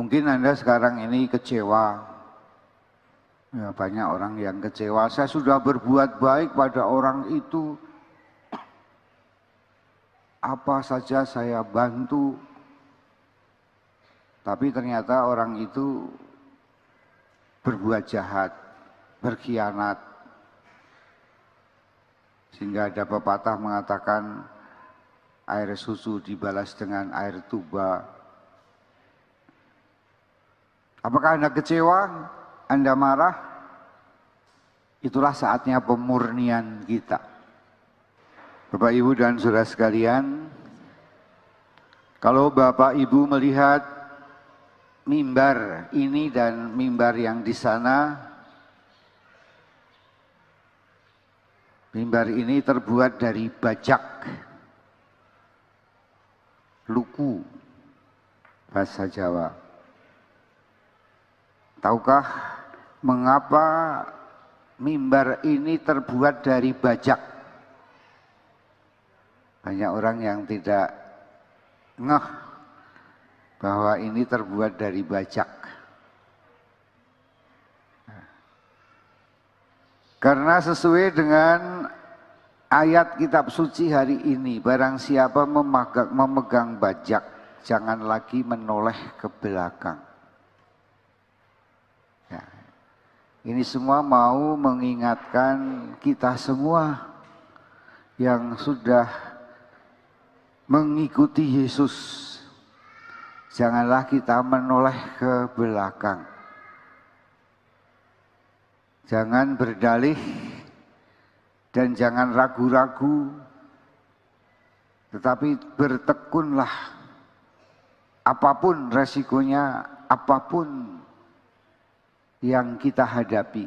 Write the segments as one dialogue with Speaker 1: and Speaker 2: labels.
Speaker 1: Mungkin Anda sekarang ini kecewa. Ya, banyak orang yang kecewa. Saya sudah berbuat baik pada orang itu. Apa saja saya bantu. Tapi ternyata orang itu berbuat jahat, berkhianat. Sehingga ada pepatah mengatakan air susu dibalas dengan air tuba. Apakah Anda kecewa? Anda marah? Itulah saatnya pemurnian kita. Bapak, Ibu, dan saudara sekalian, kalau Bapak, Ibu melihat mimbar ini dan mimbar yang di sana, mimbar ini terbuat dari bajak, luku, bahasa Jawa. Tahukah mengapa mimbar ini terbuat dari bajak? Banyak orang yang tidak ngeh bahwa ini terbuat dari bajak. Karena sesuai dengan ayat kitab suci hari ini, barang siapa memegang bajak, jangan lagi menoleh ke belakang. Ya. Ini semua mau mengingatkan kita semua yang sudah mengikuti Yesus. Janganlah kita menoleh ke belakang. Jangan berdalih dan jangan ragu-ragu, tetapi bertekunlah. Apapun resikonya, apapun yang kita hadapi.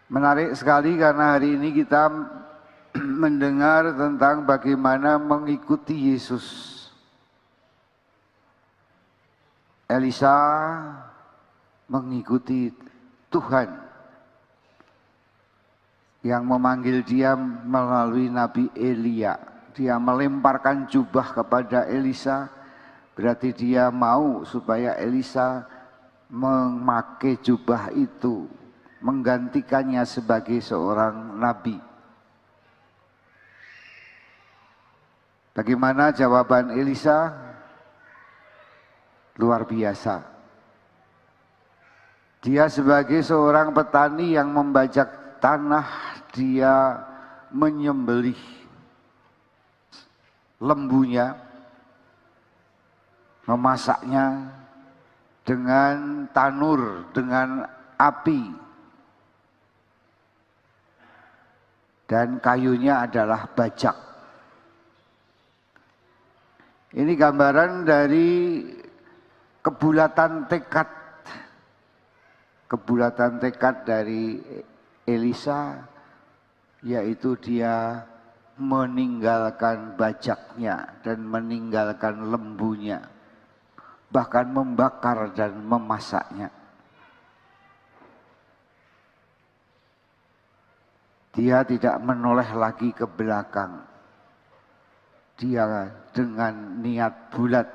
Speaker 1: Menarik sekali karena hari ini kita mendengar tentang bagaimana mengikuti Yesus. Elisa mengikuti Tuhan yang memanggil dia melalui Nabi Elia. Dia melemparkan jubah kepada Elisa, berarti dia mau supaya Elisa memakai jubah itu, menggantikannya sebagai seorang nabi. Bagaimana jawaban Elisa? Luar biasa. Dia sebagai seorang petani yang membajak tanah, dia menyembelih lembunya, memasaknya dengan tanur, dengan api. Dan kayunya adalah bajak. Ini gambaran dari kebulatan tekad dari Elisa, yaitu dia meninggalkan bajaknya dan meninggalkan lembunya, bahkan membakar dan memasaknya. Dia tidak menoleh lagi ke belakang. Dia dengan niat bulat.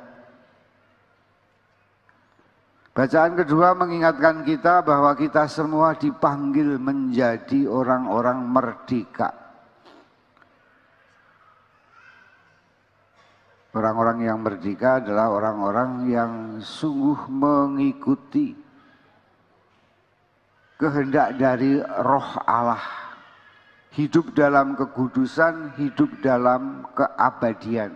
Speaker 1: Bacaan kedua mengingatkan kita bahwa kita semua dipanggil menjadi orang-orang merdeka. Orang-orang yang merdeka adalah orang-orang yang sungguh mengikuti kehendak dari Roh Allah. Hidup dalam kekudusan, hidup dalam keabadian.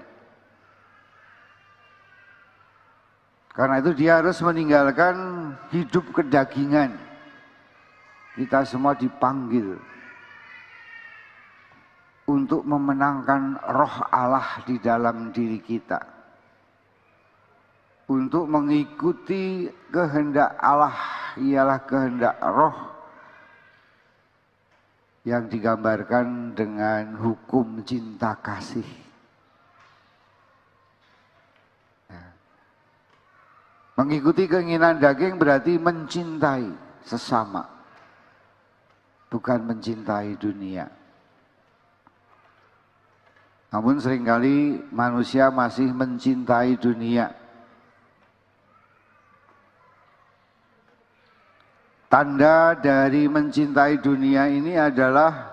Speaker 1: Karena itu dia harus meninggalkan hidup kedagingan. Kita semua dipanggil untuk memenangkan Roh Allah di dalam diri kita. Untuk mengikuti kehendak Allah, ialah kehendak Roh yang digambarkan dengan hukum cinta kasih. Mengikuti keinginan daging berarti mencintai sesama, bukan mencintai dunia. Namun seringkali manusia masih mencintai dunia. Tanda dari mencintai dunia ini adalah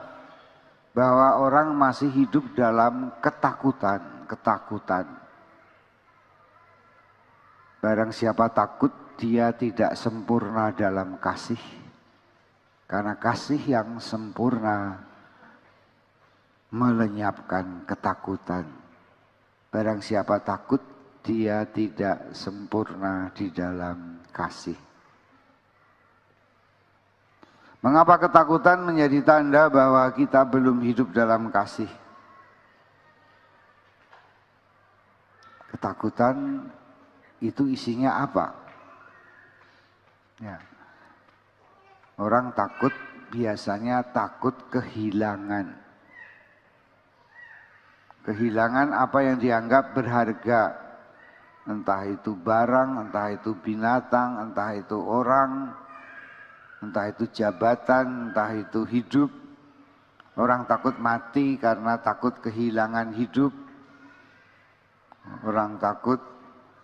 Speaker 1: bahwa orang masih hidup dalam ketakutan. Barang siapa takut, dia tidak sempurna dalam kasih. Karena kasih yang sempurna melenyapkan ketakutan. Barang siapa takut, dia tidak sempurna di dalam kasih. Mengapa ketakutan menjadi tanda bahwa kita belum hidup dalam kasih? Ketakutan itu isinya apa? Ya. Orang takut biasanya takut kehilangan. Kehilangan apa yang dianggap berharga. Entah itu barang, entah itu binatang, entah itu orang, entah itu jabatan, entah itu hidup. Orang takut mati karena takut kehilangan hidup. Orang takut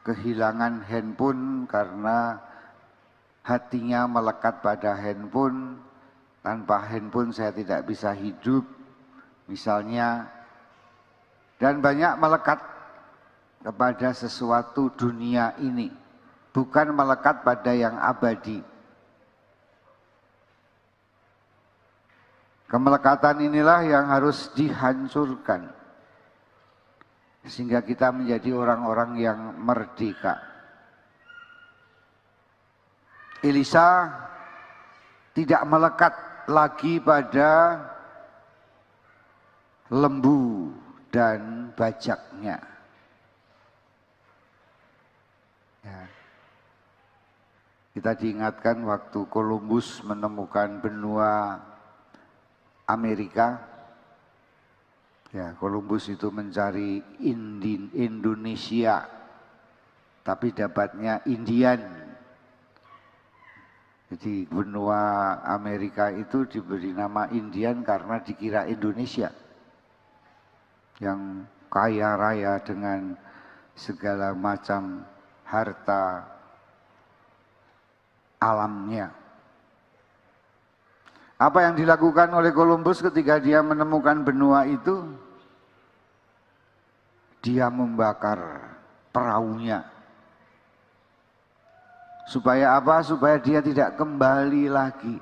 Speaker 1: kehilangan handphone karena hatinya melekat pada handphone. Tanpa handphone saya tidak bisa hidup, misalnya. Dan banyak melekat kepada sesuatu dunia ini, bukan melekat pada yang abadi. Kemelekatan inilah yang harus dihancurkan, sehingga kita menjadi orang-orang yang merdeka. Elisa tidak melekat lagi pada lembu dan bajaknya. Ya. Kita diingatkan waktu Columbus menemukan benua Amerika. Ya, Columbus itu mencari Indonesia, tapi dapatnya Indian. Jadi benua Amerika itu diberi nama Indian karena dikira Indonesia yang kaya raya dengan segala macam harta alamnya. Apa yang dilakukan oleh Columbus ketika dia menemukan benua itu? Dia membakar perahunya. Supaya apa? Supaya dia tidak kembali lagi.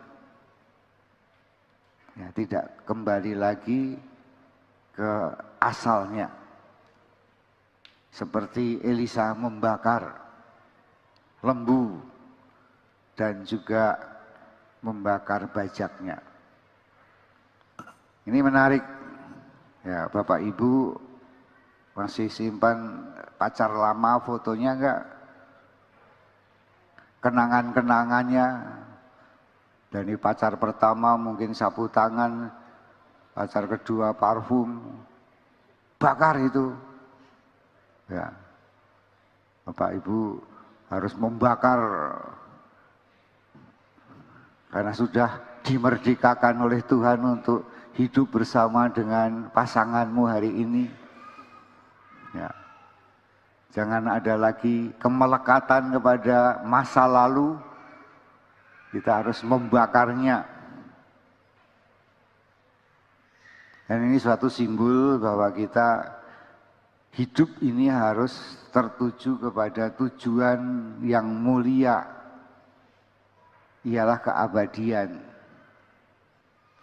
Speaker 1: Ya, tidak kembali lagi ke asalnya. Seperti Elisa membakar lembu dan juga membakar bajaknya. Ini menarik. Ya, Bapak Ibu masih simpan pacar lama fotonya enggak? Kenangan-kenangannya. Dari pacar pertama mungkin sapu tangan, pacar kedua parfum, bakar itu. Ya, Bapak Ibu harus membakar karena sudah dimerdekakan oleh Tuhan untuk hidup bersama dengan pasanganmu hari ini. Ya. Jangan ada lagi kemelekatan kepada masa lalu. Kita harus membakarnya. Dan ini suatu simbol bahwa kita hidup ini harus tertuju kepada tujuan yang mulia, ialah keabadian.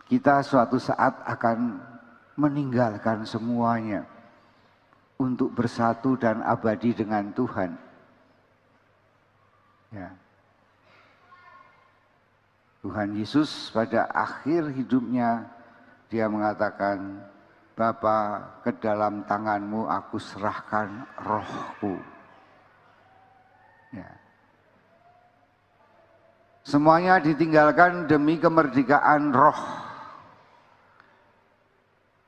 Speaker 1: Kita suatu saat akan meninggalkan semuanya untuk bersatu dan abadi dengan Tuhan. Ya. Tuhan Yesus pada akhir hidupnya dia mengatakan, Bapa, ke dalam tanganmu aku serahkan rohku. Ya. Semuanya ditinggalkan demi kemerdekaan roh.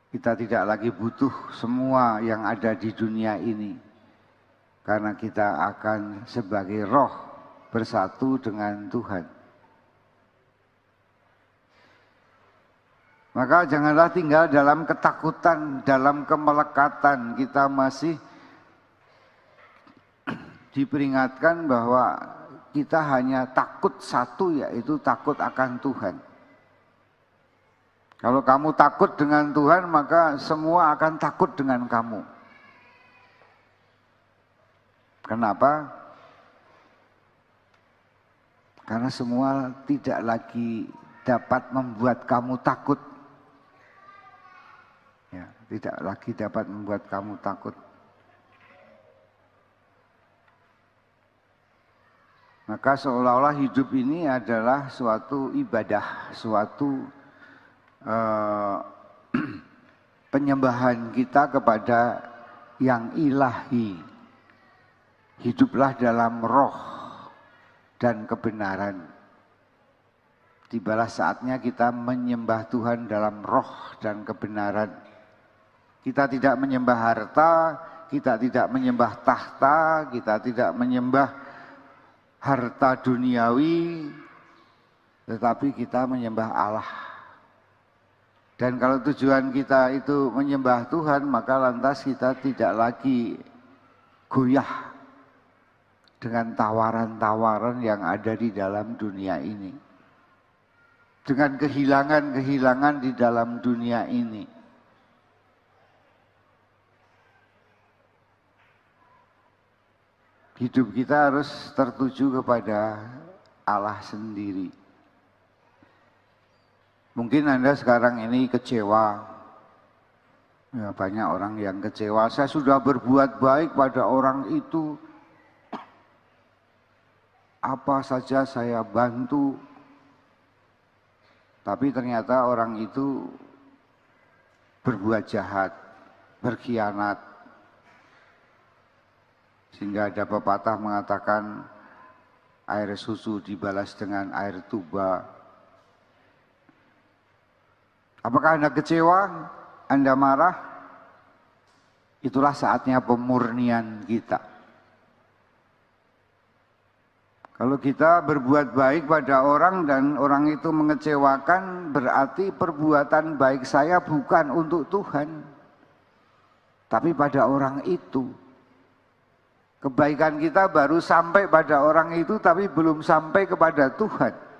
Speaker 1: Kita tidak lagi butuh semua yang ada di dunia ini. Karena kita akan sebagai roh bersatu dengan Tuhan. Maka janganlah tinggal dalam ketakutan, dalam kemelekatan. Kita masih diperingatkan bahwa kita hanya takut satu, yaitu takut akan Tuhan. Kalau kamu takut dengan Tuhan, maka semua akan takut dengan kamu. Kenapa? Karena semua tidak lagi dapat membuat kamu takut. Ya, tidak lagi dapat membuat kamu takut. Maka seolah-olah hidup ini adalah suatu ibadah, suatu penyembahan kita kepada yang ilahi. Hiduplah dalam roh dan kebenaran. Tibalah saatnya kita menyembah Tuhan dalam roh dan kebenaran. Kita tidak menyembah harta, kita tidak menyembah tahta, kita tidak menyembah harta duniawi, tetapi kita menyembah Allah. Dan kalau tujuan kita itu menyembah Tuhan, maka lantas kita tidak lagi goyah dengan tawaran-tawaran yang ada di dalam dunia ini. Dengan kehilangan-kehilangan di dalam dunia ini. Hidup kita harus tertuju kepada Allah sendiri. Mungkin Anda sekarang ini kecewa. Ya, banyak orang yang kecewa. Saya sudah berbuat baik pada orang itu. Apa saja saya bantu. Tapi ternyata orang itu berbuat jahat, berkhianat. Sehingga ada pepatah mengatakan air susu dibalas dengan air tuba. Apakah Anda kecewa? Anda marah? Itulah saatnya pemurnian kita. Kalau kita berbuat baik pada orang dan orang itu mengecewakan, berarti perbuatan baik saya bukan untuk Tuhan, tapi pada orang itu. Kebaikan kita baru sampai pada orang itu, tapi belum sampai kepada Tuhan.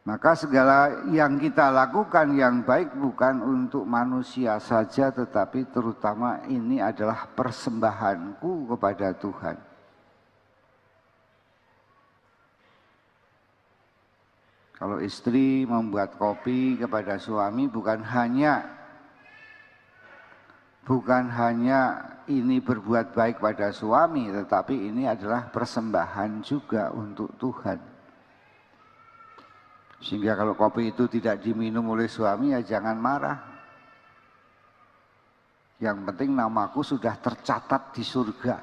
Speaker 1: Maka segala yang kita lakukan yang baik bukan untuk manusia saja, tetapi terutama ini adalah persembahanku kepada Tuhan. Kalau istri membuat kopi kepada suami bukan hanya ini berbuat baik pada suami, tetapi ini adalah persembahan juga untuk Tuhan. Sehingga kalau kopi itu tidak diminum oleh suami, ya jangan marah. Yang penting namaku sudah tercatat di surga.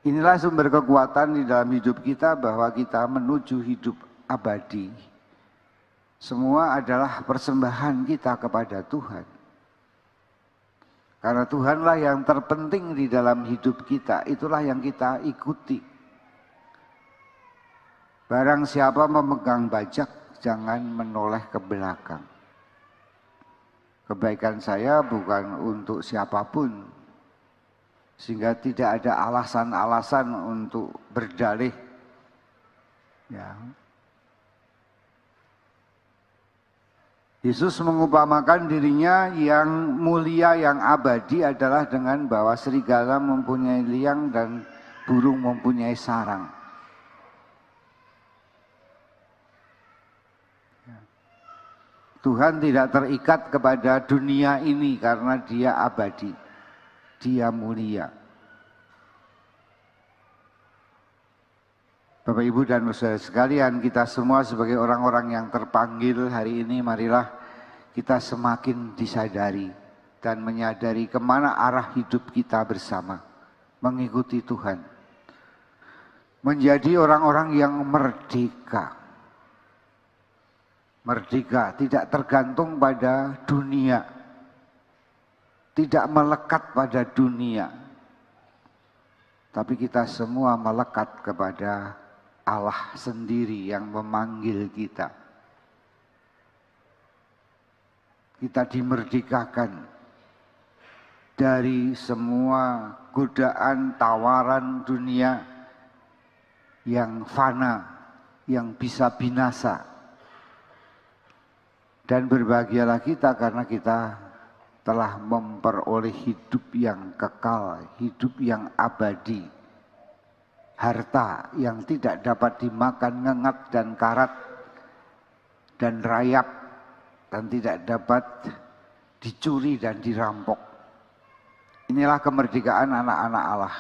Speaker 1: Inilah sumber kekuatan di dalam hidup kita, bahwa kita menuju hidup abadi. Semua adalah persembahan kita kepada Tuhan. Karena Tuhanlah yang terpenting di dalam hidup kita, itulah yang kita ikuti. Barang siapa memegang bajak, jangan menoleh ke belakang. Kebaikan saya bukan untuk siapapun, sehingga tidak ada alasan-alasan untuk berdalih. Ya. Yesus mengupamakan dirinya yang mulia, yang abadi adalah dengan bahwa serigala mempunyai liang dan burung mempunyai sarang. Tuhan tidak terikat kepada dunia ini karena dia abadi, dia mulia. Bapak, Ibu, dan saudara sekalian, kita semua sebagai orang-orang yang terpanggil hari ini, marilah kita semakin disadari dan menyadari kemana arah hidup kita bersama, mengikuti Tuhan. Menjadi orang-orang yang merdeka. Merdeka, tidak tergantung pada dunia, tidak melekat pada dunia, tapi kita semua melekat kepada Allah sendiri yang memanggil kita. kita dimerdekakan dari semua godaan tawaran dunia yang fana, yang bisa binasa. Dan berbahagialah kita karena kita telah memperoleh hidup yang kekal, hidup yang abadi. Harta yang tidak dapat dimakan ngengat dan karat dan rayap dan tidak dapat dicuri dan dirampok. Inilah kemerdekaan anak-anak Allah.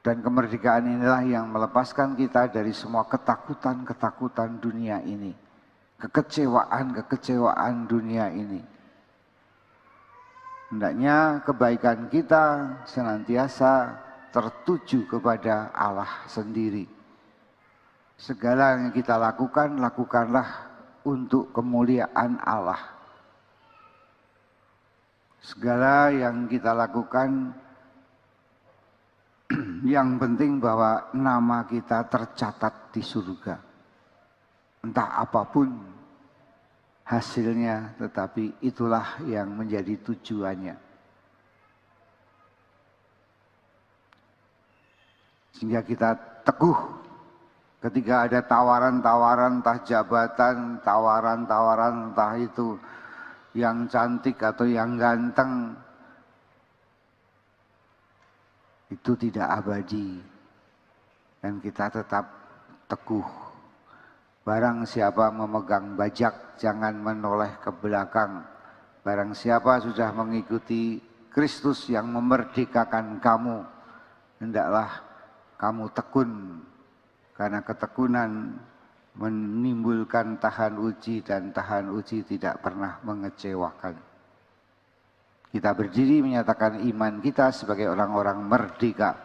Speaker 1: Dan kemerdekaan inilah yang melepaskan kita dari semua ketakutan-ketakutan dunia ini. Kekecewaan-kekecewaan dunia ini. Hendaknya kebaikan kita senantiasa tertuju kepada Allah sendiri. Segala yang kita lakukan, lakukanlah untuk kemuliaan Allah. Segala yang kita lakukan, yang penting bahwa nama kita tercatat di surga. Entah apapun hasilnya, tetapi itulah yang menjadi tujuannya. Sehingga kita teguh ketika ada tawaran-tawaran, entah jabatan, tawaran-tawaran, entah itu yang cantik atau yang ganteng, itu tidak abadi. Dan kita tetap teguh. Barang siapa memegang bajak, jangan menoleh ke belakang. Barang siapa sudah mengikuti Kristus yang memerdekakan kamu, hendaklah kamu tekun. Karena ketekunan menimbulkan tahan uji, dan tahan uji tidak pernah mengecewakan. Kita berdiri menyatakan iman kita sebagai orang-orang merdeka.